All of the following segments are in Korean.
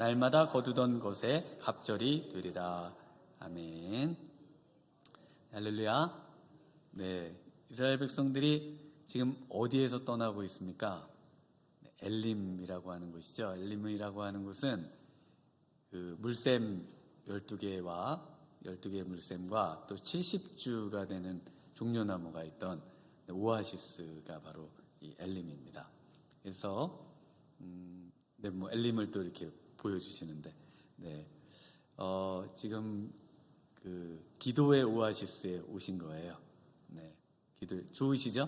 날마다 거두던 것에 갑절이 되리라. 아멘. 할렐루야. 네, 이스라엘 백성들이 지금 어디에서 떠나고 있습니까? 엘림이라고 하는 곳이죠. 엘림이라고 하는 곳은 그 물샘 12개와 12개의 물샘과 또 70주가 되는 종려나무가 있던 오아시스가 바로 이 엘림입니다. 그래서 엘림을 또 이렇게 보여주시는데, 지금 그 기도의 오아시스에 오신 거예요. 기도 좋으시죠?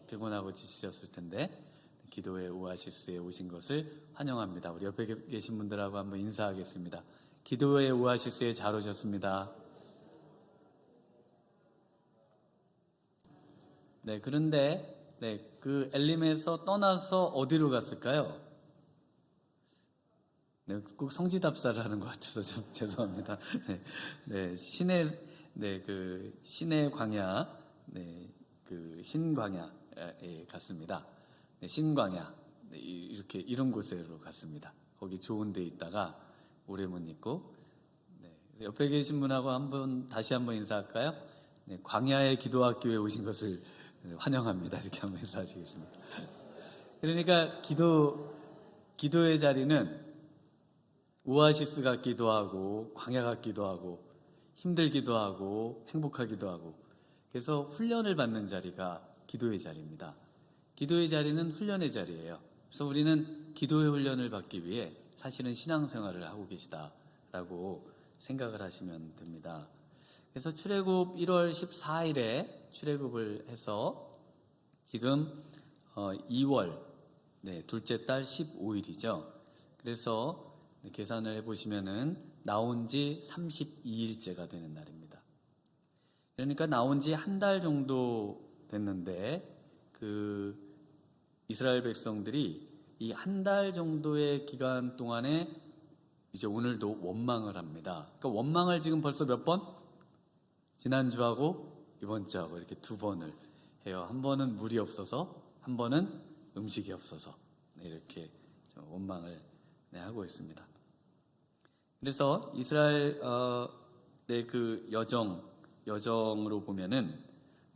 피곤하고 지치셨을 텐데 기도의 오아시스에 오신 것을 환영합니다. 우리 옆에 계신 분들하고 한번 인사하겠습니다. 기도의 오아시스에 잘 오셨습니다. 그런데 그 엘림에서 떠나서 어디로 갔을까요? 꼭 성지답사를 하는 것 같아서 좀 죄송합니다. 신의 광야, 그 신광야에 갔습니다. 신광야, 이렇게 이런 곳으로 갔습니다. 거기 좋은 데 있다가 오래 못 있고, 옆에 계신 분하고 다시 한번 인사할까요? 광야의 기도학교에 오신 것을 환영합니다. 이렇게 한번 인사하시겠습니다. 그러니까 기도의 자리는 오아시스 같기도 하고 광야 같기도 하고 힘들기도 하고 행복하기도 하고, 그래서 훈련을 받는 자리가 기도의 자리입니다. 기도의 자리는 훈련의 자리예요. 그래서 우리는 기도의 훈련을 받기 위해 사실은 신앙생활을 하고 계시다라고 생각을 하시면 됩니다. 그래서 출애굽 1월 14일에 출애굽을 해서 지금 2월 둘째 달 15일이죠. 그래서 계산을 해보시면은 나온 지 32일째가 되는 날입니다. 그러니까 나온 지 한 달 정도 됐는데 그 이스라엘 백성들이 이 한 달 정도의 기간 동안에 이제 오늘도 원망을 합니다. 그러니까 원망을 지금 벌써 몇 번? 지난주하고 이번 주하고 이렇게 두 번을 해요. 한 번은 물이 없어서, 한 번은 음식이 없어서 이렇게 원망을 하고 있습니다. 그래서 이스라엘의 그 여정으로 보면은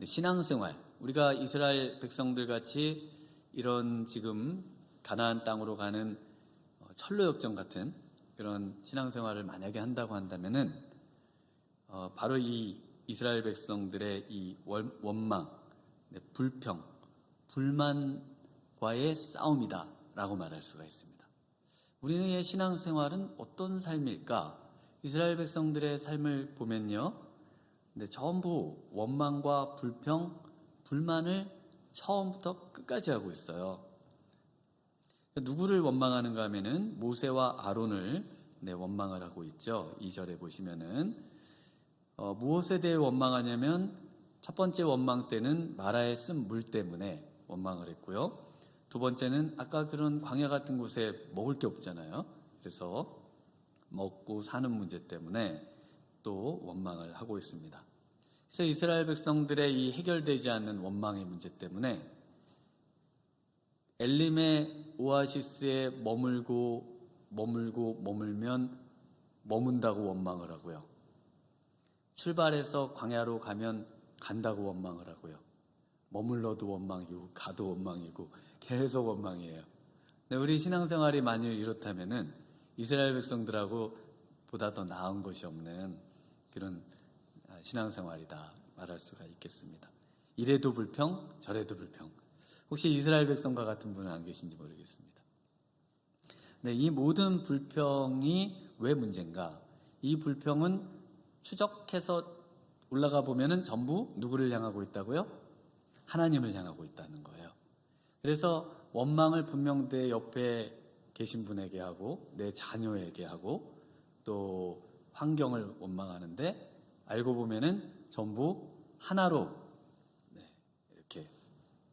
신앙생활, 우리가 이스라엘 백성들 같이 이런 지금 가나안 땅으로 가는 철로역정 같은 그런 신앙생활을 만약에 한다고 한다면은 바로 이 이스라엘 백성들의 이 원망, 불평, 불만과의 싸움이다라고 말할 수가 있습니다. 우리의 신앙생활은 어떤 삶일까? 이스라엘 백성들의 삶을 보면요, 전부 원망과 불평, 불만을 처음부터 끝까지 하고 있어요. 누구를 원망하는가 하면은 모세와 아론을 원망을 하고 있죠. 2절에 보시면은 무엇에 대해 원망하냐면 첫 번째 원망 때는 마라에 쓴 물 때문에 원망을 했고요. 두 번째는 아까 그런 광야 같은 곳에 먹을 게 없잖아요. 그래서 먹고 사는 문제 때문에 또 원망을 하고 있습니다. 그래서 이스라엘 백성들의 이 해결되지 않는 원망의 문제 때문에 엘림의 오아시스에 머물면 머문다고 원망을 하고요. 출발해서 광야로 가면 간다고 원망을 하고요. 머물러도 원망이고 가도 원망이고 계속 원망이에요. 우리 신앙생활이 만일 이렇다면은 이스라엘 백성들하고 보다 더 나은 것이 없는 그런 신앙생활이다 말할 수가 있겠습니다. 이래도 불평, 저래도 불평. 혹시 이스라엘 백성과 같은 분은 안 계신지 모르겠습니다. 이 모든 불평이 왜 문제인가? 이 불평은 추적해서 올라가 보면은 전부 누구를 향하고 있다고요? 하나님을 향하고 있다는 거예요. 그래서 원망을 분명 내 옆에 계신 분에게 하고 내 자녀에게 하고 또 환경을 원망하는데 알고 보면은 전부 하나로 이렇게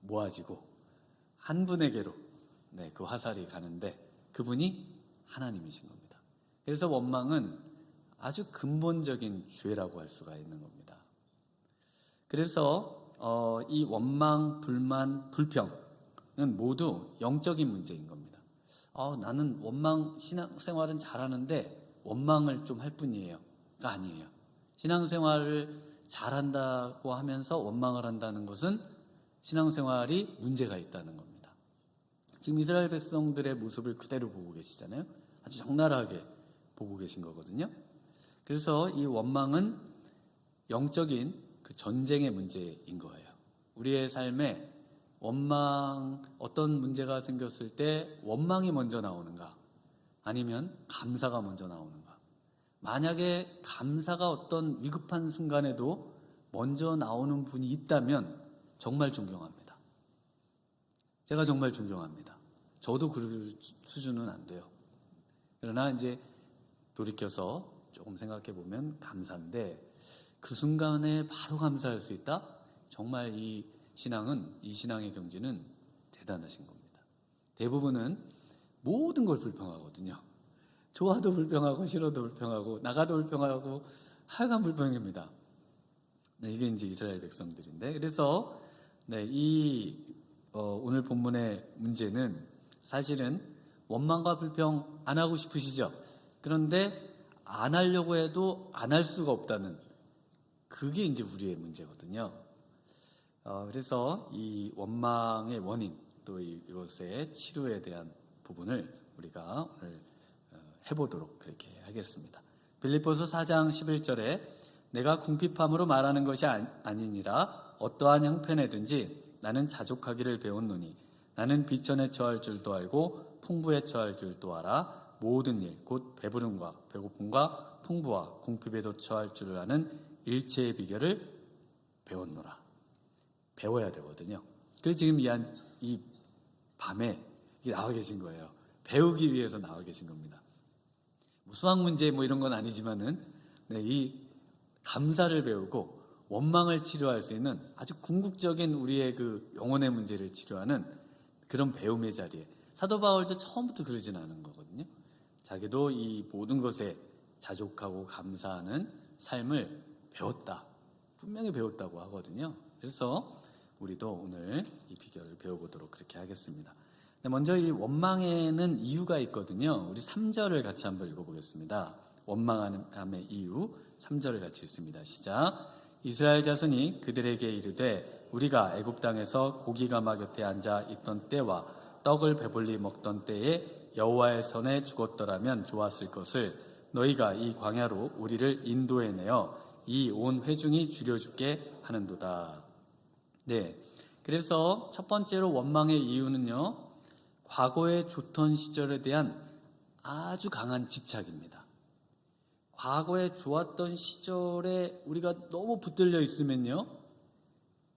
모아지고 한 분에게로 그 화살이 가는데 그분이 하나님이신 겁니다. 그래서 원망은 아주 근본적인 죄라고 할 수가 있는 겁니다. 그래서 이 원망, 불만, 불평은 모두 영적인 문제인 겁니다. 나는 신앙생활은 잘하는데 원망을 좀 할 뿐이에요가 아니에요. 신앙생활을 잘한다고 하면서 원망을 한다는 것은 신앙생활이 문제가 있다는 겁니다. 지금 이스라엘 백성들의 모습을 그대로 보고 계시잖아요. 아주 적나라하게 보고 계신 거거든요. 그래서 이 원망은 영적인 그 전쟁의 문제인 거예요. 우리의 삶에 어떤 문제가 생겼을 때 원망이 먼저 나오는가, 아니면 감사가 먼저 나오는가. 만약에 감사가 어떤 위급한 순간에도 먼저 나오는 분이 있다면 정말 존경합니다. 제가 정말 존경합니다. 저도 그 수준은 안 돼요. 그러나 이제 돌이켜서 조금 생각해 보면 감사인데, 그 순간에 바로 감사할 수 있다? 정말 이 신앙의 경지는 대단하신 겁니다. 대부분은 모든 걸 불평하거든요. 좋아도 불평하고 싫어도 불평하고 나가도 불평하고 하여간 불평입니다. 이게 이제 이스라엘 백성들인데, 그래서 오늘 본문의 문제는 사실은 원망과 불평 안 하고 싶으시죠? 그런데 안 하려고 해도 안 할 수가 없다는, 그게 이제 우리의 문제거든요. 그래서 이 원망의 원인, 또 이것의 치료에 대한 부분을 우리가 오늘 해보도록 그렇게 하겠습니다. 빌립보서 4장 11절에 내가 궁핍함으로 말하는 것이 아니니라 어떠한 형편에든지 나는 자족하기를 배웠노니 나는 비천에 처할 줄도 알고 풍부에 처할 줄도 알아 모든 일 곧 배부름과 배고픔과 풍부와 궁핍에도 처할 줄을 아는 일체의 비결을 배웠노라. 배워야 되거든요. 그래서 지금 이 밤에 나와 계신 거예요. 배우기 위해서 나와 계신 겁니다. 수학 문제 이런 건 아니지만은 이 감사를 배우고 원망을 치료할 수 있는 아주 궁극적인 우리의 그 영혼의 문제를 치료하는 그런 배움의 자리에, 사도 바울도 처음부터 그러진 않은 거거든요. 자기도 이 모든 것에 자족하고 감사하는 삶을 배웠다, 분명히 배웠다고 하거든요. 그래서 우리도 오늘 이 비결을 배워보도록 그렇게 하겠습니다. 먼저 이 원망에는 이유가 있거든요. 우리 3절을 같이 한번 읽어보겠습니다. 원망함의 이유 3절을 같이 읽습니다. 시작. 이스라엘 자손이 그들에게 이르되 우리가 애굽 땅에서 고기 가마 곁에 앉아 있던 때와 떡을 배불리 먹던 때에 여호와의 손에 죽었더라면 좋았을 것을 너희가 이 광야로 우리를 인도해내어 이 온 회중이 줄여주게 하는도다. 그래서 첫 번째로 원망의 이유는요, 과거의 좋던 시절에 대한 아주 강한 집착입니다. 과거에 좋았던 시절에 우리가 너무 붙들려 있으면요,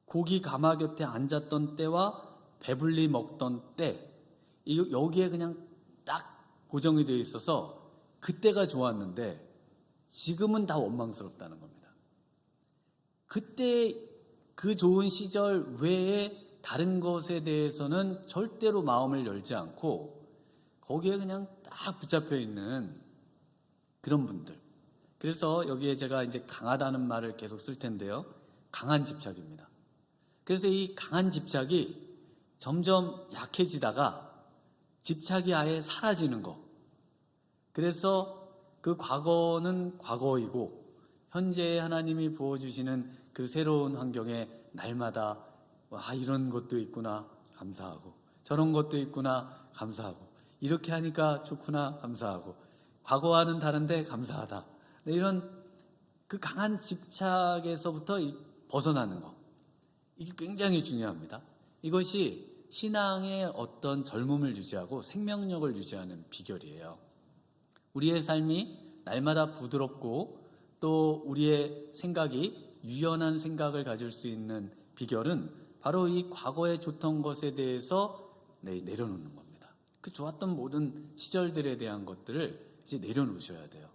고기 가마 곁에 앉았던 때와 배불리 먹던 때, 여기에 그냥 딱 고정이 되어 있어서 그때가 좋았는데 지금은 다 원망스럽다는 겁니다. 그때 그 좋은 시절 외에 다른 것에 대해서는 절대로 마음을 열지 않고 거기에 그냥 딱 붙잡혀 있는 그런 분들. 그래서 여기에 제가 이제 강하다는 말을 계속 쓸 텐데요, 강한 집착입니다. 그래서 이 강한 집착이 점점 약해지다가 집착이 아예 사라지는 거. 그래서 그 과거는 과거이고 현재 하나님이 부어주시는 그 새로운 환경에 날마다 이런 것도 있구나 감사하고, 저런 것도 있구나 감사하고, 이렇게 하니까 좋구나 감사하고, 과거와는 다른데 감사하다. 이런 그 강한 집착에서부터 벗어나는 거, 이게 굉장히 중요합니다. 이것이 신앙의 어떤 젊음을 유지하고 생명력을 유지하는 비결이에요. 우리의 삶이 날마다 부드럽고 또 우리의 생각이 유연한 생각을 가질 수 있는 비결은 바로 이 과거에 좋던 것에 대해서 내려놓는 겁니다. 그 좋았던 모든 시절들에 대한 것들을 이제 내려놓으셔야 돼요.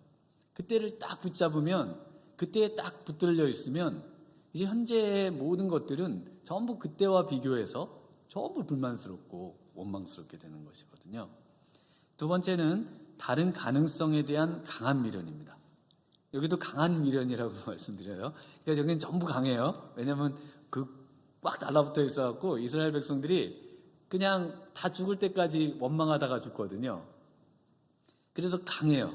그때를 딱 붙잡으면, 그때에 딱 붙들려 있으면 이제 현재의 모든 것들은 전부 그때와 비교해서 전부 불만스럽고 원망스럽게 되는 것이거든요. 두 번째는 다른 가능성에 대한 강한 미련입니다. 여기도 강한 미련이라고 말씀드려요. 그러니까 여기는 전부 강해요. 왜냐하면 꽉 달라붙어 있어갖고 이스라엘 백성들이 그냥 다 죽을 때까지 원망하다가 죽거든요. 그래서 강해요.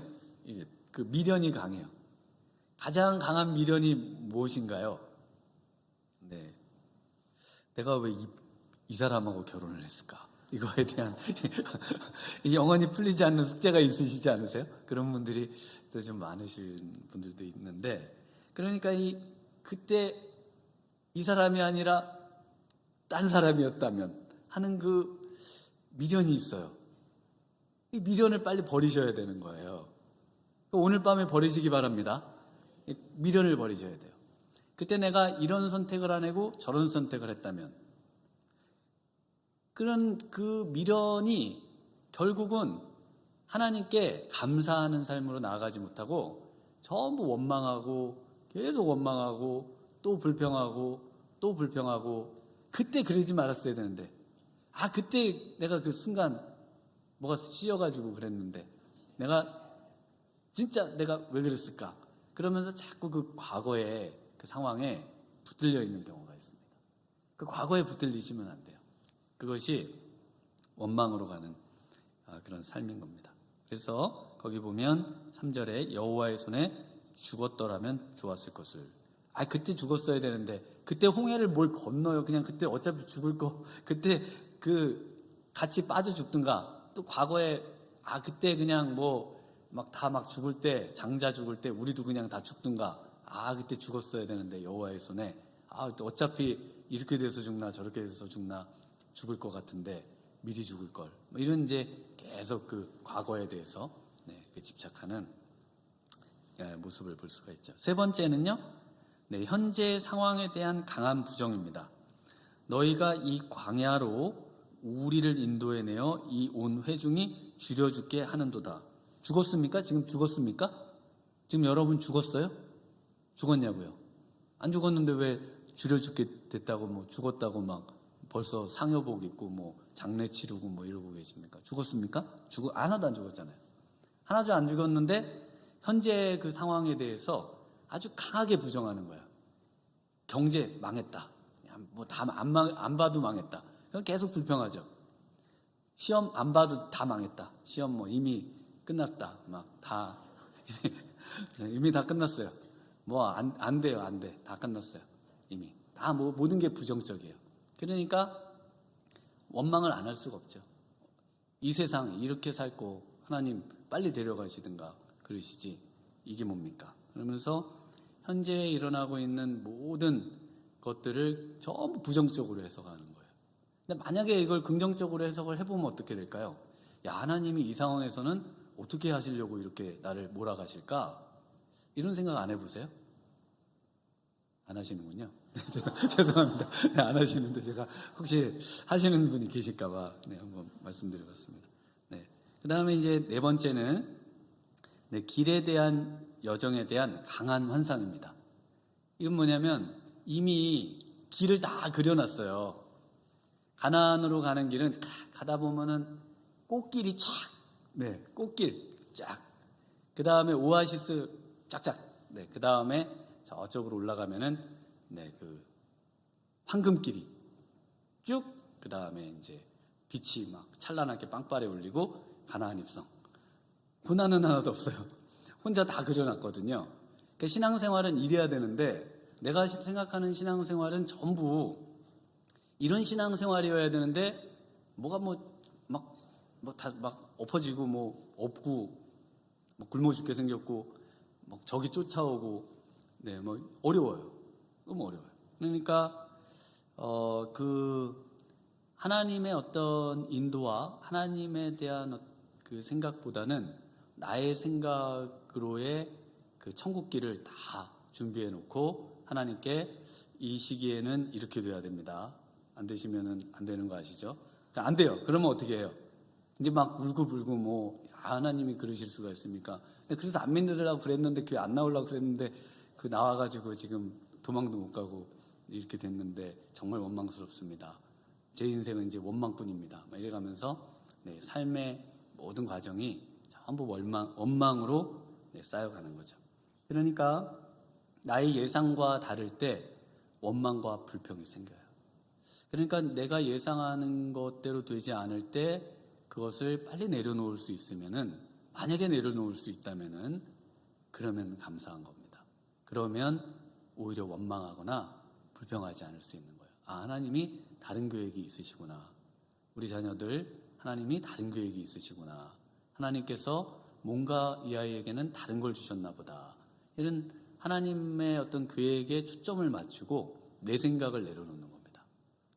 그 미련이 강해요. 가장 강한 미련이 무엇인가요? 네, 내가 왜 이 사람하고 결혼을 했을까? 이거에 대한 영원히 풀리지 않는 숙제가 있으시지 않으세요? 그런 분들이 또 좀 많으신 분들도 있는데, 그러니까 그때 이 사람이 아니라 딴 사람이었다면 하는 그 미련이 있어요. 이 미련을 빨리 버리셔야 되는 거예요. 오늘 밤에 버리시기 바랍니다. 미련을 버리셔야 돼요. 그때 내가 이런 선택을 안 하고 저런 선택을 했다면, 그런 그 미련이 결국은 하나님께 감사하는 삶으로 나아가지 못하고 전부 원망하고 계속 원망하고 또 불평하고 또 불평하고, 그때 그러지 말았어야 되는데, 그때 내가 그 순간 뭐가 씌어가지고 그랬는데 내가 왜 그랬을까? 그러면서 자꾸 그 과거의 그 상황에 붙들려 있는 경우가 있습니다. 그 과거에 붙들리시면 안 돼요. 그것이 원망으로 가는 그런 삶인 겁니다. 그래서 거기 보면 3절에 여호와의 손에 죽었더라면 좋았을 것을. 그때 죽었어야 되는데, 그때 홍해를 뭘 건너요? 그냥 그때 어차피 죽을 거, 그때 같이 빠져 죽든가, 또 과거에 그때 그냥 막 죽을 때, 장자 죽을 때 우리도 그냥 다 죽든가, 그때 죽었어야 되는데 여호와의 손에, 어차피 이렇게 돼서 죽나 저렇게 돼서 죽나, 죽을 것 같은데 미리 죽을 걸, 이런 이제 계속 그 과거에 대해서 집착하는 모습을 볼 수가 있죠. 세 번째는요, 현재 상황에 대한 강한 부정입니다. 너희가 이 광야로 우리를 인도해내어 이 온 회중이 줄여 죽게 하는도다. 죽었습니까? 지금 죽었습니까? 지금 여러분 죽었어요? 죽었냐고요? 안 죽었는데 왜 줄여 죽게 됐다고 죽었다고 막 벌써 상여복 입고 장례 치르고 이러고 계십니까? 죽었습니까? 하나도 안 죽었잖아요. 하나도 안 죽었는데 현재 그 상황에 대해서 아주 강하게 부정하는 거야. 경제 망했다. 안 봐도 망했다. 계속 불평하죠. 시험 안 봐도 다 망했다. 시험 이미 끝났다. 이미 다 끝났어요. 안 돼요. 안 돼. 다 끝났어요. 이미. 다 모든 게 부정적이에요. 그러니까 원망을 안 할 수가 없죠. 이 세상 이렇게 살고 하나님 빨리 데려가시든가 그러시지, 이게 뭡니까? 그러면서 현재 일어나고 있는 모든 것들을 전부 부정적으로 해석하는 거예요. 근데 만약에 이걸 긍정적으로 해석을 해보면 어떻게 될까요? 하나님이 이 상황에서는 어떻게 하시려고 이렇게 나를 몰아가실까? 이런 생각 안 해보세요? 안 하시는군요. 죄송합니다. 안 하시는데 제가 혹시 하시는 분이 계실까봐 한번 말씀드려봤습니다. 그 다음에 이제 네 번째는 길에 대한 여정에 대한 강한 환상입니다. 이건 뭐냐면 이미 길을 다 그려놨어요. 가나안으로 가는 길은 가다 보면은 꽃길이 쫙, 꽃길 쫙. 그 다음에 오아시스 쫙쫙. 그 다음에 저쪽으로 올라가면은 그 황금길이 쭉. 그 다음에 이제 빛이 막 찬란하게 빵빠레 울리고 가나안 입성. 고난은 하나도 없어요. 혼자 다 그려놨거든요. 그러니까 신앙생활은 이래야 되는데, 내가 생각하는 신앙생활은 전부 이런 신앙생활이어야 되는데, 뭐가 다 엎어지고 없고 굶어 죽게 생겼고 적이 쫓아오고 어려워요. 너무 어려워요. 그러니까 하나님의 어떤 인도와 하나님에 대한 그 생각보다는 나의 생각으로의 그 천국길을 다 준비해 놓고 하나님께 이 시기에는 이렇게 돼야 됩니다. 안 되시면은 안 되는 거 아시죠? 안 돼요. 그러면 어떻게 해요? 이제 막 울고불고 하나님이 그러실 수가 있습니까? 그래서 안 믿으려고 그랬는데 교회 안 나오려고 그랬는데 나와가지고 지금 도망도 못 가고 이렇게 됐는데 정말 원망스럽습니다. 제 인생은 이제 원망뿐입니다. 이래가면서 삶의 모든 과정이 전부 원망으로 쌓여가는 거죠. 그러니까 나의 예상과 다를 때 원망과 불평이 생겨요. 그러니까 내가 예상하는 것대로 되지 않을 때 그것을 빨리 내려놓을 수 있으면은, 만약에 내려놓을 수 있다면은 그러면 감사한 겁니다. 그러면 오히려 원망하거나 불평하지 않을 수 있는 거예요. 아, 하나님이 다른 계획이 있으시구나. 우리 자녀들 하나님이 다른 계획이 있으시구나. 하나님께서 뭔가 이 아이에게는 다른 걸 주셨나 보다. 이런 하나님의 어떤 계획에 초점을 맞추고 내 생각을 내려놓는 겁니다.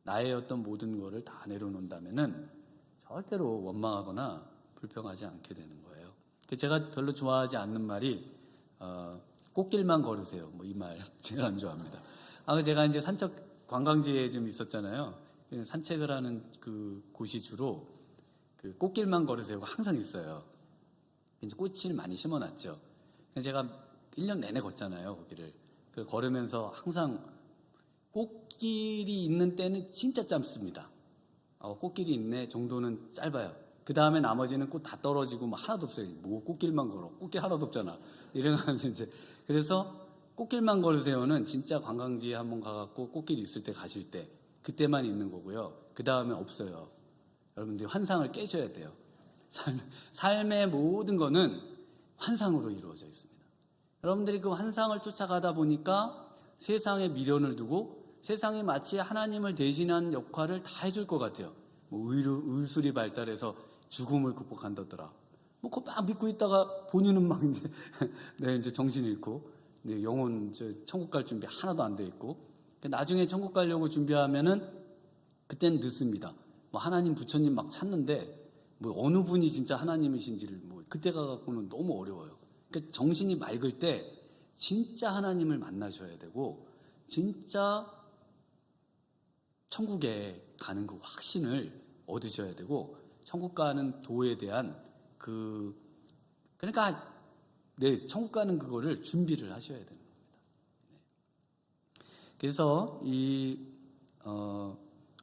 나의 어떤 모든 거를 다 내려놓는다면은 절대로 원망하거나 불평하지 않게 되는 거예요. 제가 별로 좋아하지 않는 말이 꽃길만 걸으세요. 뭐 이 말 제일 안 좋아합니다. 제가 이제 산책 관광지에 좀 있었잖아요. 산책을 하는 그 곳이 주로 그 꽃길만 걸으세요가 항상 있어요. 이제 꽃을 많이 심어놨죠. 제가 1년 내내 걷잖아요, 거기를. 걸으면서 항상 꽃길이 있는 때는 진짜 짧습니다. 꽃길이 있네 정도는 짧아요. 그 다음에 나머지는 꽃 다 떨어지고 뭐 하나도 없어요. 뭐 꽃길만 걸어. 꽃길 하나도 없잖아. 이래가지고 이제 그래서 꽃길만 걸으세요는 진짜 관광지에 한번 가갖고 꽃길이 있을 때 가실 때 그때만 있는 거고요. 그 다음에 없어요. 여러분들이 환상을 깨셔야 돼요. 삶의 모든 거는 환상으로 이루어져 있습니다. 여러분들이 그 환상을 쫓아가다 보니까 세상에 미련을 두고 세상이 마치 하나님을 대신한 역할을 다 해줄 것 같아요. 뭐 의술이 발달해서 죽음을 극복한다더라. 뭐 그거 막 믿고 있다가 본인은 막 이제 이제 정신 잃고 영혼 천국 갈 준비 하나도 안 돼 있고 나중에 천국 가려고 준비하면은 그때는 늦습니다. 뭐 하나님 부처님 막 찾는데 뭐 어느 분이 진짜 하나님이신지를 뭐 그때 가갖고는 너무 어려워요. 그러니까 정신이 맑을 때 진짜 하나님을 만나셔야 되고 진짜 천국에 가는 그 확신을 얻으셔야 되고 천국 가는 도에 대한 그러니까 천국 가는 그거를 준비를 하셔야 되는 겁니다. 그래서 이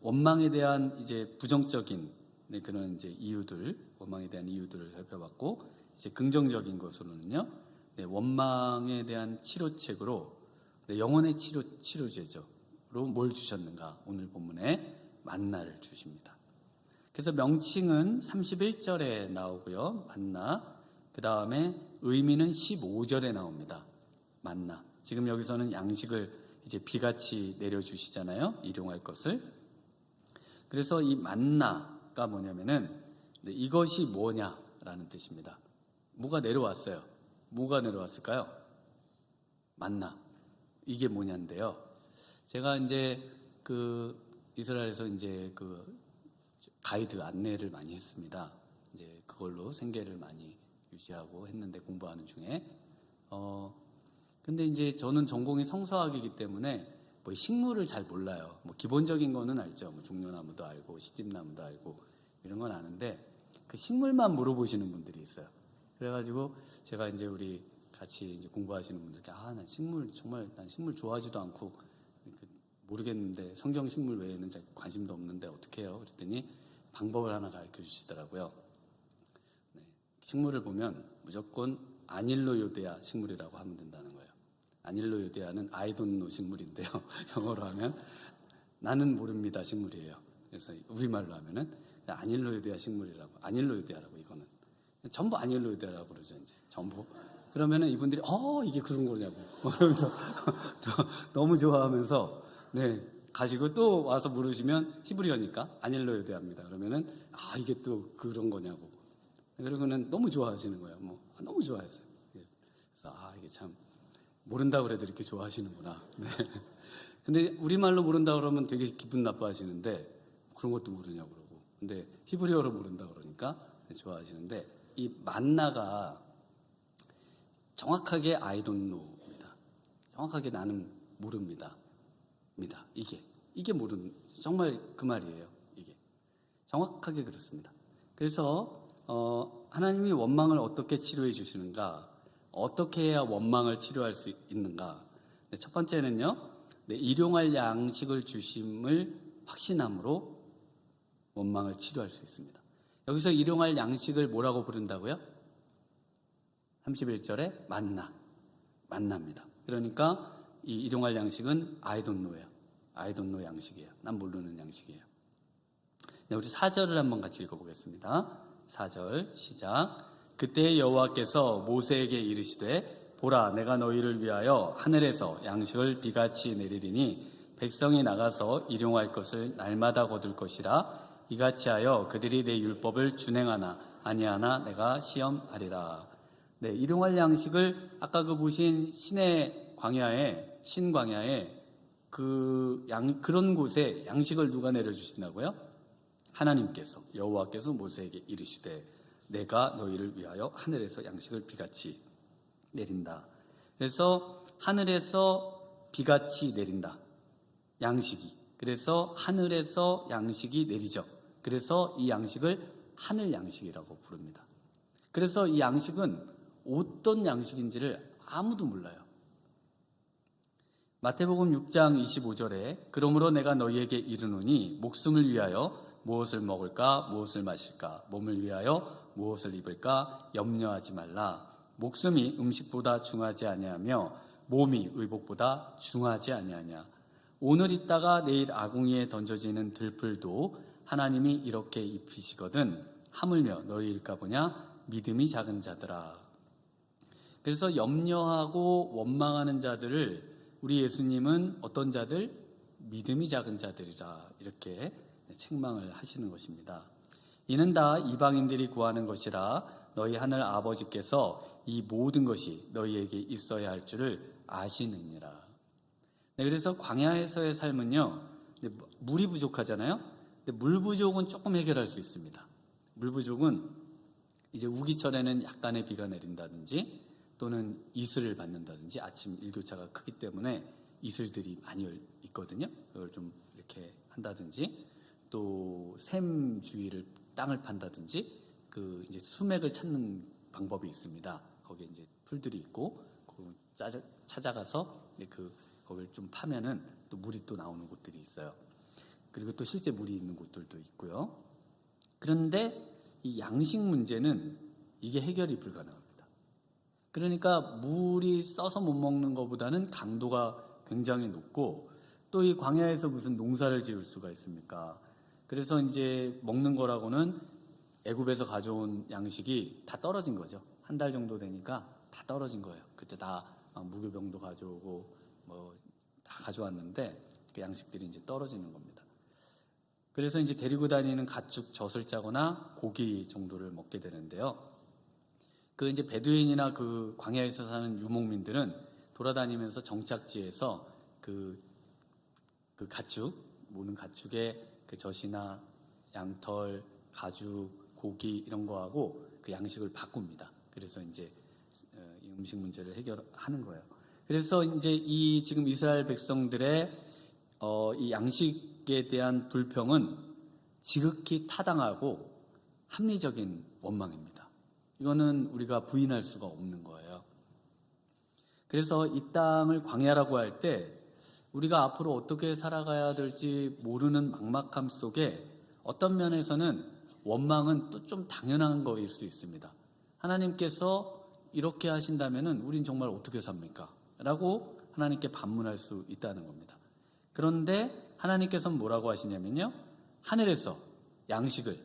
원망에 대한 이제 부정적인 그런 이제 이유들, 원망에 대한 이유들을 살펴봤고 이제 긍정적인 것으로는요, 원망에 대한 치료책으로 영혼의 치료제죠로 뭘 주셨는가? 오늘 본문에 만나를 주십니다. 그래서 명칭은 31절에 나오고요, 만나. 그 다음에 의미는 15절에 나옵니다. 만나. 지금 여기서는 양식을 이제 비같이 내려주시잖아요. 일용할 것을. 그래서 이 만나가 뭐냐면은 이것이 뭐냐라는 뜻입니다. 뭐가 내려왔어요. 뭐가 내려왔을까요? 만나. 이게 뭐냐인데요. 제가 이제 이스라엘에서 이제 가이드 안내를 많이 했습니다. 이제 그걸로 생계를 많이 유지하고 했는데 공부하는 중에 근데 이제 저는 전공이 성서학이기 때문에 뭐 식물을 잘 몰라요. 뭐 기본적인 거는 알죠. 뭐 종려나무도 알고 시집나무도 알고 이런 건 아는데 그 식물만 물어보시는 분들이 있어요. 그래가지고 제가 이제 우리 같이 이제 공부하시는 분들께 난 식물 정말 난 식물 좋아하지도 않고 모르겠는데 성경 식물 외에는 잘 관심도 없는데 어떻게 해요? 그랬더니 방법을 하나 가르쳐 주시더라고요. 식물을 보면 무조건 아닐로요데아 식물이라고 하면 된다는 거예요. 아닐로요데아는 I don't know 식물인데요. 영어로 하면 나는 모릅니다 식물이에요. 그래서 우리말로 하면은 아닐로요데아 식물이라고, 아닐로요데아라고 이거는 전부 아닐로요데아라고 그러죠 이제 전부. 그러면은 이분들이 이게 그런 거냐고 그러면서 너무 좋아하면서 가지고 또 와서 물으시면 히브리어니까 아닐로요데아입니다. 그러면은 이게 또 그런 거냐고. 그러고는 너무 좋아하시는 거예요. 너무 좋아했어요. 그래서 이게 참 모른다고 그래도 이렇게 좋아하시는구나. 근데 우리말로 모른다 그러면 되게 기분 나빠하시는데 그런 것도 모르냐고 그러고. 근데 히브리어로 모른다 그러니까 좋아하시는데 이 만나가 정확하게 I don't know입니다. 정확하게 나는 모릅니다. 이게 모르는 정말 그 말이에요. 이게 정확하게 그렇습니다. 그래서 하나님이 원망을 어떻게 치료해 주시는가? 어떻게 해야 원망을 치료할 수 있는가? 첫 번째는요, 일용할 양식을 주심을 확신함으로 원망을 치료할 수 있습니다. 여기서 일용할 양식을 뭐라고 부른다고요? 31절에 만나입니다. 그러니까 이 일용할 양식은 I don't know예요. I don't know 양식이에요. 난 모르는 양식이에요. 네, 우리 4절을 한번 같이 읽어보겠습니다. 4절 시작. 그때 여호와께서 모세에게 이르시되 보라 내가 너희를 위하여 하늘에서 양식을 비같이 내리리니 백성이 나가서 일용할 것을 날마다 거둘 것이라. 이같이 하여 그들이 내 율법을 준행하나 아니하나 내가 시험하리라. 네, 일용할 양식을 아까 그 보신 신의 광야에 신광야에 그런 곳에 양식을 누가 내려주신다고요? 하나님께서 여호와께서 모세에게 이르시되 내가 너희를 위하여 하늘에서 양식을 비같이 내린다. 그래서 하늘에서 비같이 내린다. 양식이. 그래서 하늘에서 양식이 내리죠. 그래서 이 양식을 하늘 양식이라고 부릅니다. 그래서 이 양식은 어떤 양식인지를 아무도 몰라요. 마태복음 6장 25절에 그러므로 내가 너희에게 이르노니 목숨을 위하여 무엇을 먹을까 무엇을 마실까 몸을 위하여 무엇을 입을까 염려하지 말라. 목숨이 음식보다 중하지 아니하며 몸이 의복보다 중하지 아니하냐. 오늘 있다가 내일 아궁이에 던져지는 들풀도 하나님이 이렇게 입히시거든 하물며 너희일까 보냐 믿음이 작은 자들아. 그래서 염려하고 원망하는 자들을 우리 예수님은 어떤 자들? 믿음이 작은 자들이라 이렇게 책망을 하시는 것입니다. 이는 다 이방인들이 구하는 것이라 너희 하늘 아버지께서 이 모든 것이 너희에게 있어야 할 줄을 아시느니라. 네, 그래서 광야에서의 삶은요, 물이 부족하잖아요. 근데 물 부족은 조금 해결할 수 있습니다. 물 부족은 이제 우기철에는 약간의 비가 내린다든지 또는 이슬을 받는다든지 아침 일교차가 크기 때문에 이슬들이 많이 있거든요. 그걸 좀 이렇게 한다든지 또 샘 주위를 땅을 판다든지 그 이제 수맥을 찾는 방법이 있습니다. 거기에 이제 풀들이 있고 그 찾아가서 거기를 좀 파면은 또 물이 또 나오는 곳들이 있어요. 그리고 또 실제 물이 있는 곳들도 있고요. 그런데 이 양식 문제는 이게 해결이 불가능합니다. 그러니까 물이 써서 못 먹는 것보다는 강도가 굉장히 높고 또 이 광야에서 무슨 농사를 지을 수가 있습니까? 그래서 이제 먹는 거라고는 애굽에서 가져온 양식이 다 떨어진 거죠. 한 달 정도 되니까 다 떨어진 거예요. 그때 다 무교병도 가져오고 뭐 다 가져왔는데 그 양식들이 이제 떨어지는 겁니다. 그래서 이제 데리고 다니는 가축 젖을 짜거나 고기 정도를 먹게 되는데요. 그 이제 베두인이나 그 광야에서 사는 유목민들은 돌아다니면서 정착지에서 그 가축 모든 가축의 그 젖이나 양털, 가죽, 고기 이런 거하고 그 양식을 바꿉니다. 그래서 이제 이 음식 문제를 해결하는 거예요. 그래서 이제 이 지금 이스라엘 백성들의 이 양식에 대한 불평은 지극히 타당하고 합리적인 원망입니다. 이거는 우리가 부인할 수가 없는 거예요. 그래서 이 땅을 광야라고 할 때 우리가 앞으로 어떻게 살아가야 될지 모르는 막막함 속에 어떤 면에서는 원망은 또 좀 당연한 거일 수 있습니다. 하나님께서 이렇게 하신다면은 우린 정말 어떻게 삽니까? 라고 하나님께 반문할 수 있다는 겁니다. 그런데 하나님께서는 뭐라고 하시냐면요. 하늘에서 양식을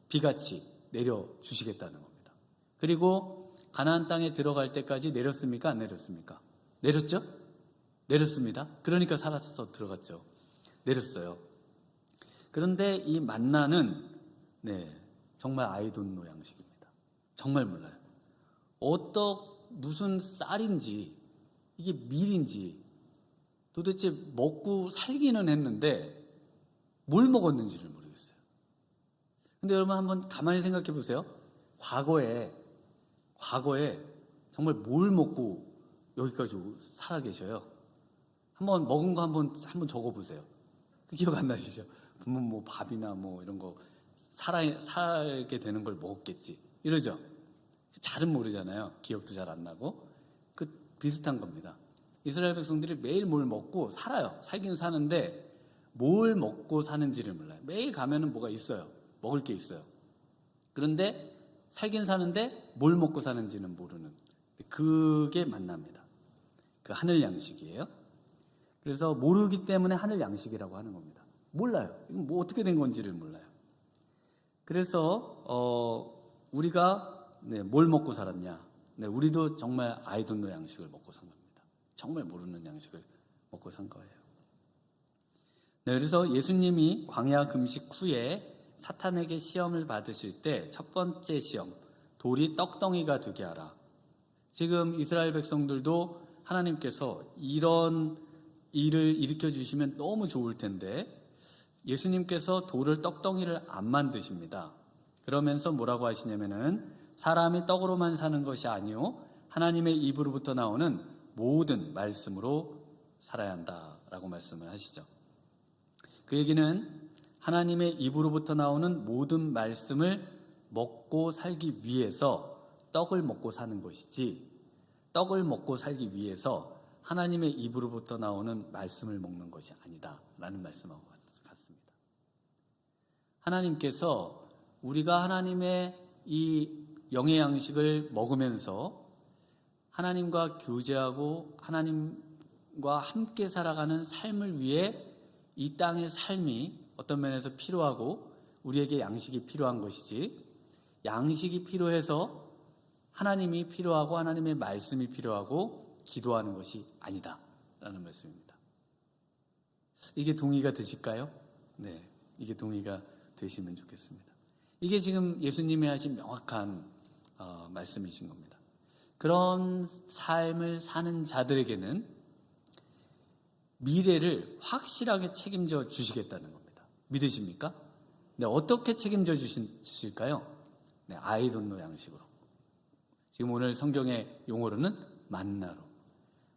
비같이 내려주시겠다는 겁니다. 그리고 가나안 땅에 들어갈 때까지 내렸습니까? 안 내렸습니까? 내렸죠? 내렸습니다. 그러니까 살아서 들어갔죠. 내렸어요. 그런데 이 만나는 정말 아이돈노 양식입니다. 정말 몰라요. 무슨 쌀인지 이게 밀인지 도대체 먹고 살기는 했는데 뭘 먹었는지를 모르겠어요. 근데 여러분 한번 가만히 생각해 보세요. 과거에 정말 뭘 먹고 여기까지 살아 계셔요. 한번 먹은 거 한번 적어 보세요. 그 기억 안 나시죠? 분명 뭐 밥이나 뭐 이런 거 살게 되는 걸 먹었겠지. 이러죠? 잘은 모르잖아요. 기억도 잘 안 나고. 비슷한 겁니다. 이스라엘 백성들이 매일 뭘 먹고 살아요. 살긴 사는데 뭘 먹고 사는지를 몰라요. 매일 가면은 뭐가 있어요. 먹을 게 있어요. 그런데 살긴 사는데 뭘 먹고 사는지는 모르는 그게 만납니다. 그 하늘 양식이에요. 그래서 모르기 때문에 하늘 양식이라고 하는 겁니다. 몰라요. 이건 뭐 어떻게 된 건지를 몰라요. 그래서 우리가 뭘 먹고 살았냐? 우리도 정말 아이돈노 양식을 먹고 산 겁니다. 정말 모르는 양식을 먹고 산 거예요. 그래서 예수님이 광야 금식 후에 사탄에게 시험을 받으실 때 첫 번째 시험, 돌이 떡덩이가 되게 하라. 지금 이스라엘 백성들도 하나님께서 이런 일을 일으켜 주시면 너무 좋을 텐데 예수님께서 돌을 떡덩이를 안 만드십니다. 그러면서 뭐라고 하시냐면은 사람이 떡으로만 사는 것이 아니요 하나님의 입으로부터 나오는 모든 말씀으로 살아야 한다라고 말씀을 하시죠. 그 얘기는 하나님의 입으로부터 나오는 모든 말씀을 먹고 살기 위해서 떡을 먹고 사는 것이지, 떡을 먹고 살기 위해서 하나님의 입으로부터 나오는 말씀을 먹는 것이 아니다라는 말씀하고 같습니다. 하나님께서 우리가 하나님의 이 영의 양식을 먹으면서 하나님과 교제하고 하나님과 함께 살아가는 삶을 위해 이 땅의 삶이 어떤 면에서 필요하고 우리에게 양식이 필요한 것이지, 양식이 필요해서 하나님이 필요하고 하나님의 말씀이 필요하고 기도하는 것이 아니다라는 말씀입니다. 이게 동의가 되실까요? 네, 이게 동의가 되시면 좋겠습니다. 이게 지금 예수님이 하신 명확한 말씀이신 겁니다. 그런 삶을 사는 자들에게는 미래를 확실하게 책임져 주시겠다는 겁니다. 믿으십니까? 네, 어떻게 책임져 주실까요? 네, 아이돈노 양식으로. 지금 오늘 성경의 용어로는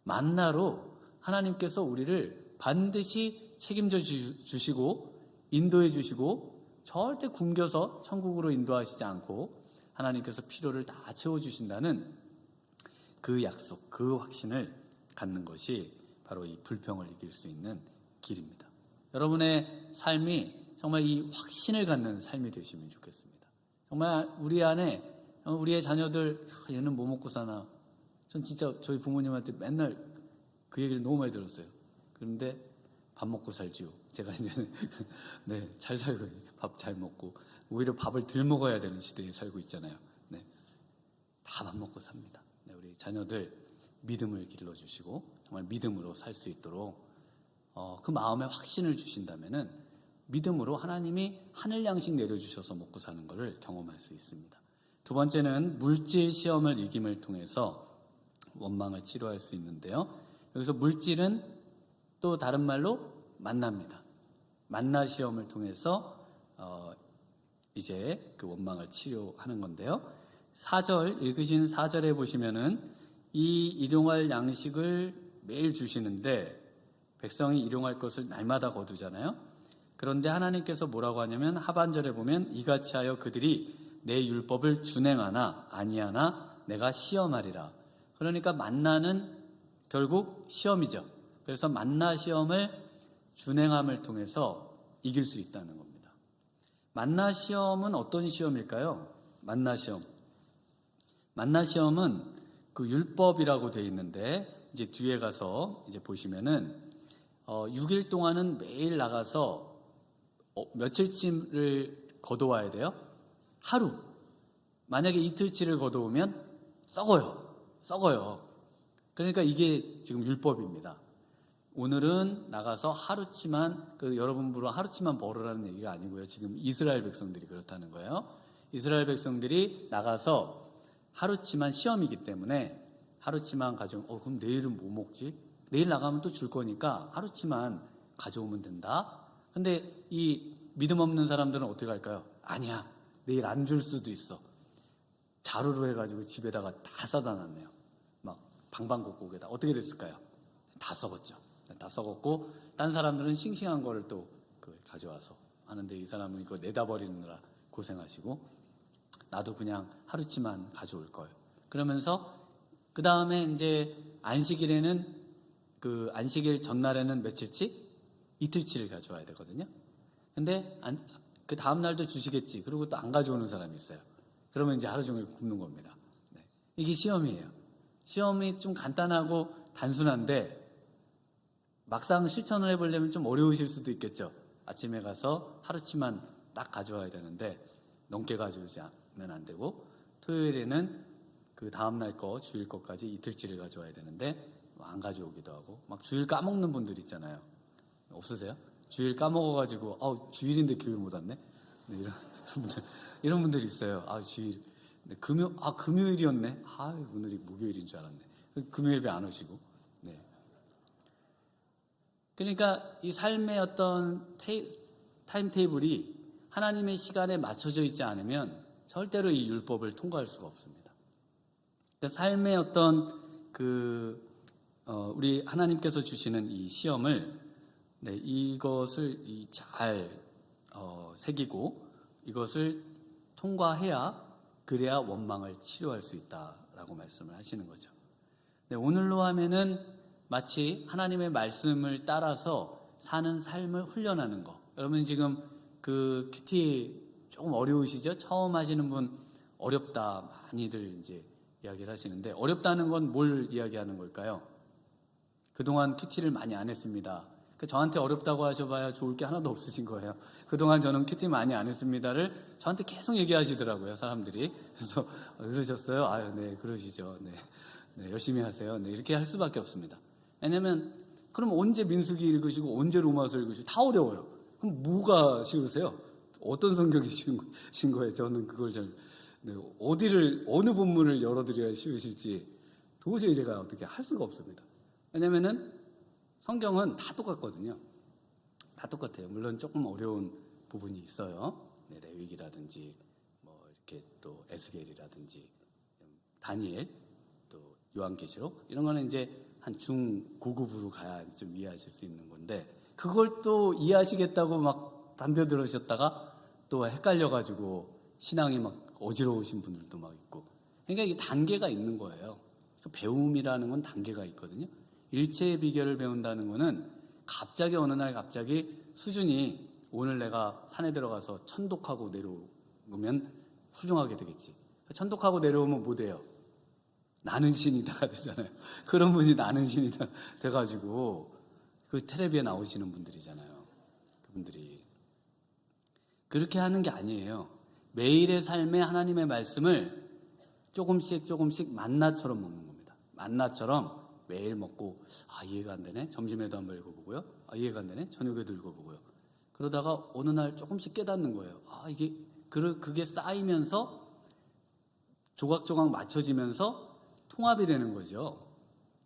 만나로 하나님께서 우리를 반드시 책임져 주시고 인도해 주시고 절대 굶겨서 천국으로 인도하시지 않고 하나님께서 필요를 다 채워주신다는 그 약속, 그 확신을 갖는 것이 바로 이 불평을 이길 수 있는 길입니다. 여러분의 삶이 정말 이 확신을 갖는 삶이 되시면 좋겠습니다. 정말 우리 안에 우리의 자녀들 얘는 뭐 먹고 사나, 전 진짜 저희 부모님한테 맨날 그 얘기를 너무 많이 들었어요. 그런데 밥 먹고 살지요. 제가 이제 네, 잘 살고 밥 잘 먹고 오히려 밥을 덜 먹어야 되는 시대에 살고 있잖아요. 네, 다 밥 먹고 삽니다. 네, 우리 자녀들 믿음을 길러주시고 정말 믿음으로 살 수 있도록 그 마음에 확신을 주신다면은 믿음으로 하나님이 하늘 양식 내려주셔서 먹고 사는 것을 경험할 수 있습니다. 두 번째는 물질 시험을 이김을 통해서 원망을 치료할 수 있는데요. 여기서 물질은 또 다른 말로 만납니다. 만나 시험을 통해서 이제 그 원망을 치료하는 건데요. 4절 읽으신 4절에 보시면은 이 일용할 양식을 매일 주시는데 백성이 일용할 것을 날마다 거두잖아요. 그런데 하나님께서 뭐라고 하냐면 하반절에 보면 이같이 하여 그들이 내 율법을 준행하나 아니하나 내가 시험하리라. 그러니까 만나는 결국 시험이죠. 그래서 만나 시험을 준행함을 통해서 이길 수 있다는 겁니다. 만나 시험은 어떤 시험일까요? 만나 시험은 그 율법이라고 되어 있는데 이제 뒤에 가서 이제 보시면은 6일 동안은 매일 나가서 며칠치를 거둬와야 돼요? 하루. 만약에 이틀치를 거둬오면 썩어요. 그러니까 이게 지금 율법입니다. 오늘은 나가서 하루치만, 여러분 부로 하루치만 벌으라는 얘기가 아니고요. 지금 이스라엘 백성들이 그렇다는 거예요. 이스라엘 백성들이 나가서 하루치만 시험이기 때문에 하루치만 가져오면 그럼 내일은 뭐 먹지? 내일 나가면 또 줄 거니까 하루치만 가져오면 된다. 근데 이 믿음 없는 사람들은 어떻게 할까요? 아니야, 내일 안 줄 수도 있어. 자루로 해가지고 집에다가 다 싸다 놨네요. 막 방방곡곡에다. 어떻게 됐을까요? 다 썩었죠. 다 썩었고 딴 사람들은 싱싱한 거를 또 가져와서 하는데 이 사람은 이거 내다 버리느라 고생하시고 나도 그냥 하루치만 가져올 거예요. 그러면서 그 다음에 이제 안식일에는 그 안식일 전날에는 며칠치? 이틀치를 가져와야 되거든요. 근데 그 다음 날도 주시겠지. 그리고 또 안 가져오는 사람이 있어요. 그러면 이제 하루 종일 굶는 겁니다. 네. 이게 시험이에요. 시험이 좀 간단하고 단순한데 막상 실천을 해보려면 좀 어려우실 수도 있겠죠. 아침에 가서 하루치만 딱 가져와야 되는데 넘게 가져오지 않으면 안 되고, 토요일에는 그 다음날 거, 주일 거까지 이틀치를 가져와야 되는데 안 가져오기도 하고, 막 주일 까먹는 분들 있잖아요. 없으세요? 주일 까먹어가지고 주일인데 교회 못 왔네? 네, 이런 분들이 있어요. 주일. 네, 금요일이었네. 오늘이 목요일인 줄 알았네. 금요일에 안 오시고. 네. 그러니까 이 삶의 어떤 타임테이블이 하나님의 시간에 맞춰져 있지 않으면 절대로 이 율법을 통과할 수가 없습니다. 그러니까 삶의 어떤 우리 하나님께서 주시는 이 시험을, 네, 이것을 잘 새기고 이것을 통과해야, 그래야 원망을 치료할 수 있다라고 말씀을 하시는 거죠. 네, 오늘로 하면은 마치 하나님의 말씀을 따라서 사는 삶을 훈련하는 거. 여러분 지금 그 큐티 조금 어려우시죠? 처음 하시는 분 어렵다 많이들 이제 이야기를 하시는데, 어렵다는 건 뭘 이야기하는 걸까요? 그동안 큐티를 많이 안 했습니다. 저한테 어렵다고 하셔봐야 좋을 게 하나도 없으신 거예요. 그동안 저는 큐티 많이 안 했습니다를 저한테 계속 얘기하시더라고요, 사람들이. 그래서 그러셨어요? 네, 그러시죠. 네, 열심히 하세요. 네, 이렇게 할 수밖에 없습니다. 왜냐면 그럼 언제 민수기 읽으시고 언제 로마서 읽으시고 다 어려워요. 그럼 뭐가 쉬우세요? 어떤 성경이 쉬운 거예요? 저는 그걸 어느 본문을 열어드려야 쉬우실지 도저히 제가 어떻게 할 수가 없습니다. 왜냐면은 성경은 다 똑같거든요. 다 똑같아요. 물론 조금 어려운 부분이 있어요. 네, 레위기라든지 이렇게 또 에스겔이라든지 다니엘, 또 요한계시록, 이런 거는 이제 한 중고급으로 가야 좀 이해하실 수 있는 건데, 그걸 또 이해하시겠다고 막 덤벼들으셨다가 또 헷갈려가지고 신앙이 막 어지러우신 분들도 막 있고. 그러니까 이게 단계가 있는 거예요. 배움이라는 건 단계가 있거든요. 일체의 비결을 배운다는 거는 갑자기 어느 날 갑자기 수준이, 오늘 내가 산에 들어가서 천독하고 내려오면 훌륭하게 되겠지. 천독하고 내려오면 뭐 돼요? 나는 신이다가 되잖아요. 그런 분이 나는 신이다 돼가지고 그 텔레비에 나오시는 분들이잖아요. 그분들이 그렇게 하는 게 아니에요. 매일의 삶에 하나님의 말씀을 조금씩 만나처럼 먹는 겁니다. 만나처럼 매일 먹고, 이해가 안 되네. 점심에도 한번 읽어보고요. 이해가 안 되네. 저녁에도 읽어보고요. 그러다가 어느 날 조금씩 깨닫는 거예요. 그게 쌓이면서 조각조각 맞춰지면서 통합이 되는 거죠.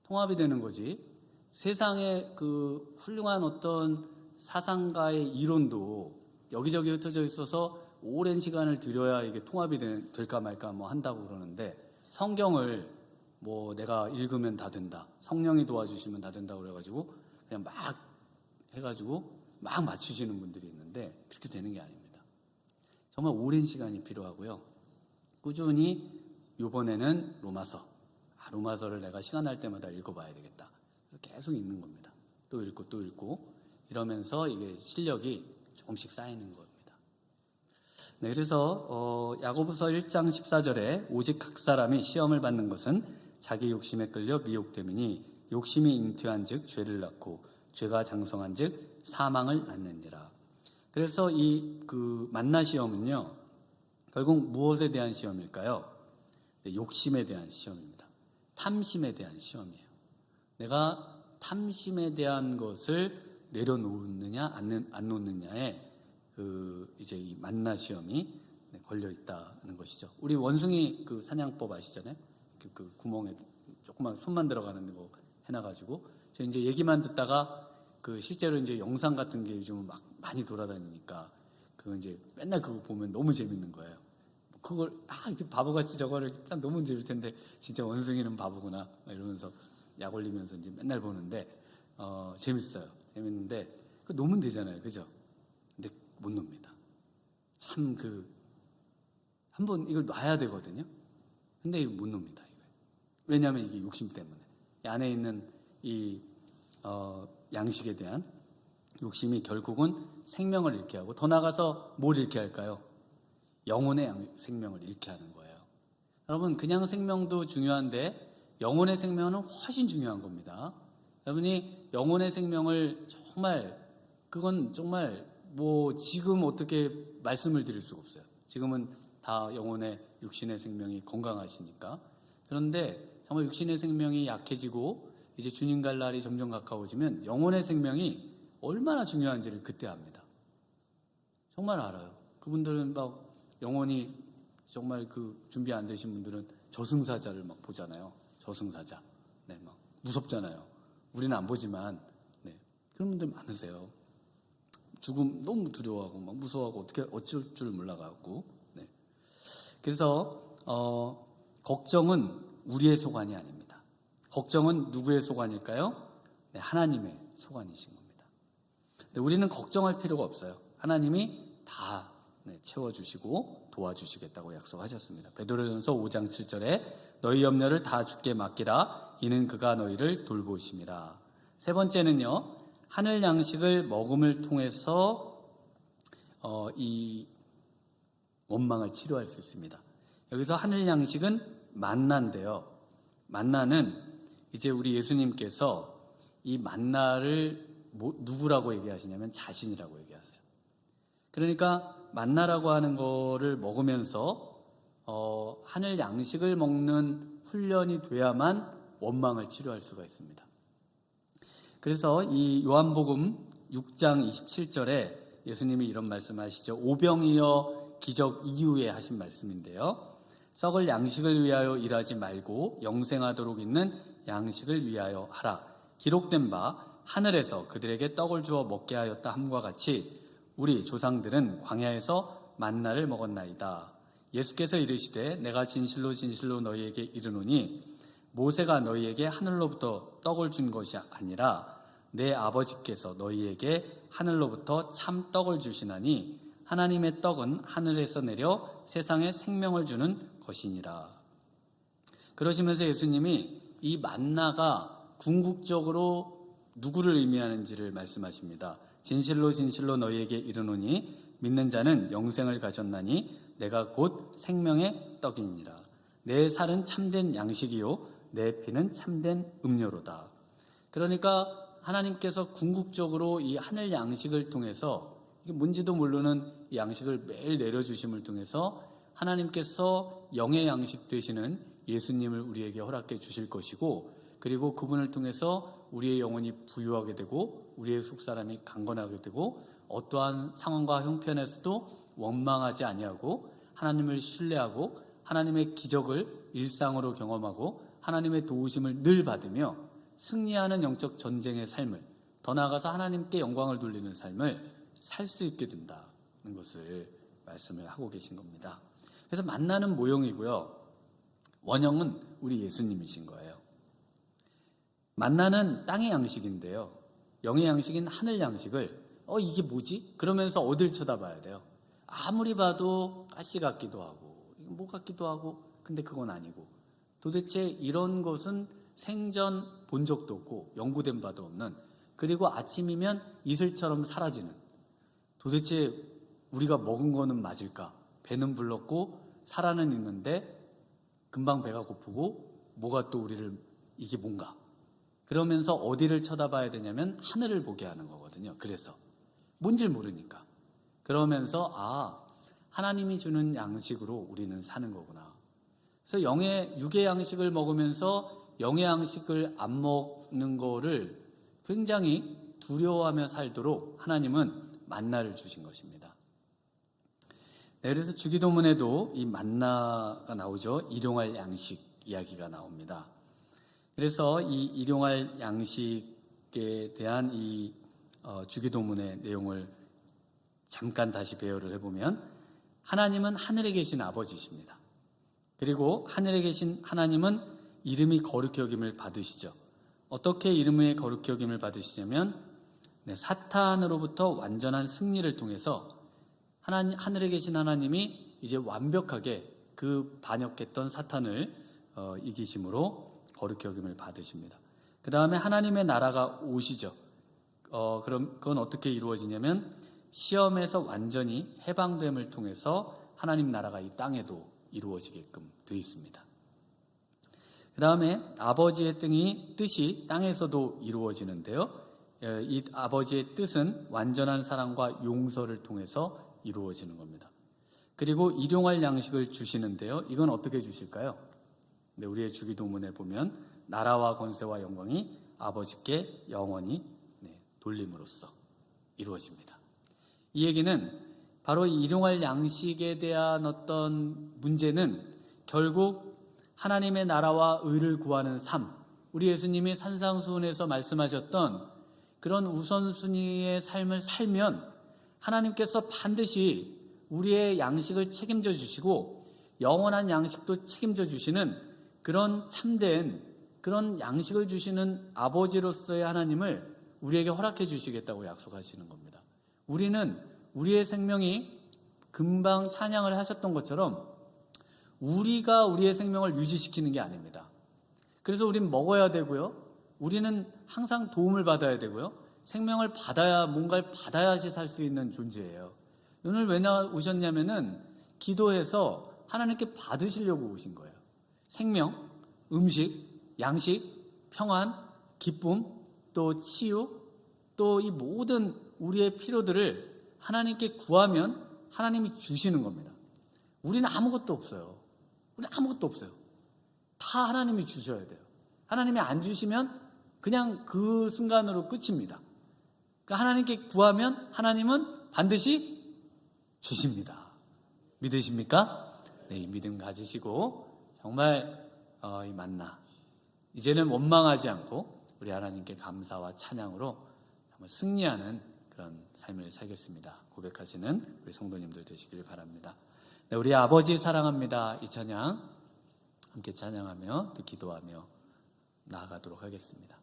통합이 되는 거지. 세상의 그 훌륭한 어떤 사상가의 이론도 여기저기 흩어져 있어서 오랜 시간을 들여야 이게 통합이 될까 말까 한다고 그러는데, 성경을 내가 읽으면 다 된다, 성령이 도와주시면 다 된다고 그래가지고 그냥 막 해가지고 막 맞추시는 분들이 있는데, 그렇게 되는 게 아닙니다. 정말 오랜 시간이 필요하고요. 꾸준히 이번에는 로마서를 내가 시간 날 때마다 읽어봐야 되겠다. 그래서 계속 읽는 겁니다. 또 읽고 이러면서 이게 실력이 조금씩 쌓이는 겁니다. 네, 그래서 야고보서 1장 14절에 오직 각 사람이 시험을 받는 것은 자기 욕심에 끌려 미혹됨이니 욕심이 잉태한즉 죄를 낳고 죄가 장성한즉 사망을 낳느니라. 그래서 이 만나 시험은요, 결국 무엇에 대한 시험일까요? 네, 욕심에 대한 시험입니다. 탐심에 대한 시험이에요. 내가 탐심에 대한 것을 내려놓느냐 안 놓느냐에 이제 이 만나 시험이 걸려 있다는 것이죠. 우리 원숭이 사냥법 아시잖아요? 그 구멍에 조그만 손만 들어가는 거 해놔가지고, 저 이제 얘기만 듣다가 실제로 이제 영상 같은 게 요즘 막 많이 돌아다니니까 이제 맨날 그거 보면 너무 재밌는 거예요. 그걸 이제 바보같이 저거를 딱 너무 재밌을 텐데 진짜 원숭이는 바보구나 이러면서 약 올리면서 이제 맨날 보는데 재밌어요. 재밌는데 놓으면 되잖아요, 그죠? 근데 못 놉니다. 참 한번 이걸 놔야 되거든요. 근데 이거 못 놉니다. 왜냐하면 이게 욕심 때문에 이 안에 있는 이 양식에 대한 욕심이 결국은 생명을 잃게 하고, 더 나아가서 뭘 잃게 할까요? 영혼의 생명을 잃게 하는 거예요. 여러분, 그냥 생명도 중요한데 영혼의 생명은 훨씬 중요한 겁니다. 여러분이 영혼의 생명을 그건 정말 지금 어떻게 말씀을 드릴 수가 없어요. 지금은 다 영혼의 육신의 생명이 건강하시니까. 그런데 정말 육신의 생명이 약해지고 이제 주님 갈 날이 점점 가까워지면 영혼의 생명이 얼마나 중요한지를 그때 압니다. 정말 알아요. 그분들은 영혼이 정말 준비 안 되신 분들은 저승사자를 보잖아요. 저승사자. 네, 무섭잖아요. 우리는 안 보지만, 네. 그런 분들 많으세요. 죽음 너무 두려워하고, 무서워하고, 어쩔 줄 몰라가지고, 네. 그래서, 걱정은 우리의 소관이 아닙니다. 걱정은 누구의 소관일까요? 네, 하나님의 소관이신 겁니다. 네, 우리는 걱정할 필요가 없어요. 하나님이 다 채워주시고 도와주시겠다고 약속하셨습니다. 베드로전서 5장 7절에 너희 염려를 다 주께 맡기라 이는 그가 너희를 돌보심이라. 세 번째는요, 하늘 양식을 먹음을 통해서 이 원망을 치료할 수 있습니다. 여기서 하늘 양식은 만나인데요. 만나는 이제 우리 예수님께서 이 만나를 누구라고 얘기하시냐면 자신이라고 얘기하세요. 그러니까 만나라고 하는 거를 먹으면서 하늘 양식을 먹는 훈련이 돼야만 원망을 치료할 수가 있습니다. 그래서 이 요한복음 6장 27절에 예수님이 이런 말씀하시죠. 오병이어 기적 이후에 하신 말씀인데요. 썩을 양식을 위하여 일하지 말고 영생하도록 있는 양식을 위하여 하라. 기록된 바 하늘에서 그들에게 떡을 주어 먹게 하였다 함과 같이 우리 조상들은 광야에서 만나를 먹었나이다. 예수께서 이르시되 내가 진실로 진실로 너희에게 이르노니 모세가 너희에게 하늘로부터 떡을 준 것이 아니라 내 아버지께서 너희에게 하늘로부터 참 떡을 주시나니 하나님의 떡은 하늘에서 내려 세상에 생명을 주는 것이니라. 그러시면서 예수님이 이 만나가 궁극적으로 누구를 의미하는지를 말씀하십니다. 진실로 진실로 너희에게 이르노니 믿는 자는 영생을 가졌나니 내가 곧 생명의 떡이니라. 내 살은 참된 양식이요 내 피는 참된 음료로다. 그러니까 하나님께서 궁극적으로 이 하늘 양식을 통해서, 이게 뭔지도 모르는 이 양식을 매일 내려주심을 통해서 하나님께서 영의 양식 되시는 예수님을 우리에게 허락해 주실 것이고, 그리고 그분을 통해서 우리의 영혼이 부유하게 되고 우리의 속사람이 강건하게 되고 어떠한 상황과 형편에서도 원망하지 아니하고 하나님을 신뢰하고 하나님의 기적을 일상으로 경험하고 하나님의 도우심을 늘 받으며 승리하는 영적 전쟁의 삶을, 더 나아가서 하나님께 영광을 돌리는 삶을 살 수 있게 된다는 것을 말씀을 하고 계신 겁니다. 그래서 만나는 모형이고요, 원형은 우리 예수님이신 거예요. 만나는 땅의 양식인데요, 영의 양식인 하늘 양식을 이게 뭐지? 그러면서 어딜 쳐다봐야 돼요? 아무리 봐도 가시 같기도 하고 뭐 같기도 하고, 근데 그건 아니고 도대체 이런 것은 생전 본 적도 없고 연구된 바도 없는, 그리고 아침이면 이슬처럼 사라지는, 도대체 우리가 먹은 거는 맞을까? 배는 불렀고 살아는 있는데 금방 배가 고프고 뭐가 또 우리를, 이게 뭔가? 그러면서 어디를 쳐다봐야 되냐면 하늘을 보게 하는 거거든요. 그래서 뭔지 모르니까. 그러면서 하나님이 주는 양식으로 우리는 사는 거구나. 그래서 육의 양식을 먹으면서 영의 양식을 안 먹는 거를 굉장히 두려워하며 살도록 하나님은 만나를 주신 것입니다. 네, 그래서 주기도문에도 이 만나가 나오죠. 일용할 양식 이야기가 나옵니다. 그래서 이 일용할 양식에 대한 이 주기도문의 내용을 잠깐 다시 배열을 해보면, 하나님은 하늘에 계신 아버지십니다. 그리고 하늘에 계신 하나님은 이름이 거룩히 여김을 받으시죠. 어떻게 이름의 거룩히 여김을 받으시냐면 사탄으로부터 완전한 승리를 통해서 하늘에 계신 하나님이 이제 완벽하게 그 반역했던 사탄을 이기심으로 거룩히 여김을 받으십니다. 그 다음에 하나님의 나라가 오시죠. 그럼 그건 어떻게 이루어지냐면 시험에서 완전히 해방됨을 통해서 하나님 나라가 이 땅에도 이루어지게끔 되어 있습니다. 그 다음에 아버지의 뜻이 땅에서도 이루어지는데요. 이 아버지의 뜻은 완전한 사랑과 용서를 통해서 이루어지는 겁니다. 그리고 일용할 양식을 주시는데요. 이건 어떻게 주실까요? 네, 우리의 주기도문에 보면 나라와 권세와 영광이 아버지께 영원히 돌림으로써 이루어집니다. 이 얘기는 바로 이 일용할 양식에 대한 어떤 문제는 결국 하나님의 나라와 의를 구하는 삶, 우리 예수님이 산상수훈에서 말씀하셨던 그런 우선순위의 삶을 살면 하나님께서 반드시 우리의 양식을 책임져 주시고 영원한 양식도 책임져 주시는 그런 참된 그런 양식을 주시는 아버지로서의 하나님을 우리에게 허락해 주시겠다고 약속하시는 겁니다. 우리는 우리의 생명이 금방 찬양을 하셨던 것처럼 우리가 우리의 생명을 유지시키는 게 아닙니다. 그래서 우린 먹어야 되고요. 우리는 항상 도움을 받아야 되고요. 생명을 받아야, 뭔가를 받아야지 살 수 있는 존재예요. 오늘 왜 오셨냐면은 기도해서 하나님께 받으시려고 오신 거예요. 생명, 음식, 양식, 평안, 기쁨, 또 치유, 또 이 모든 우리의 필요들을 하나님께 구하면 하나님이 주시는 겁니다. 우리는 아무것도 없어요. 우리는 아무것도 없어요. 다 하나님이 주셔야 돼요. 하나님이 안 주시면 그냥 그 순간으로 끝입니다. 그러니까 하나님께 구하면 하나님은 반드시 주십니다. 믿으십니까? 네, 이 믿음 가지시고 정말 이 만나 이제는 원망하지 않고 우리 하나님께 감사와 찬양으로 정말 승리하는 그런 삶을 살겠습니다. 고백하시는 우리 성도님들 되시길 바랍니다. 네, 우리 아버지 사랑합니다. 이 찬양 함께 찬양하며 또 기도하며 나아가도록 하겠습니다.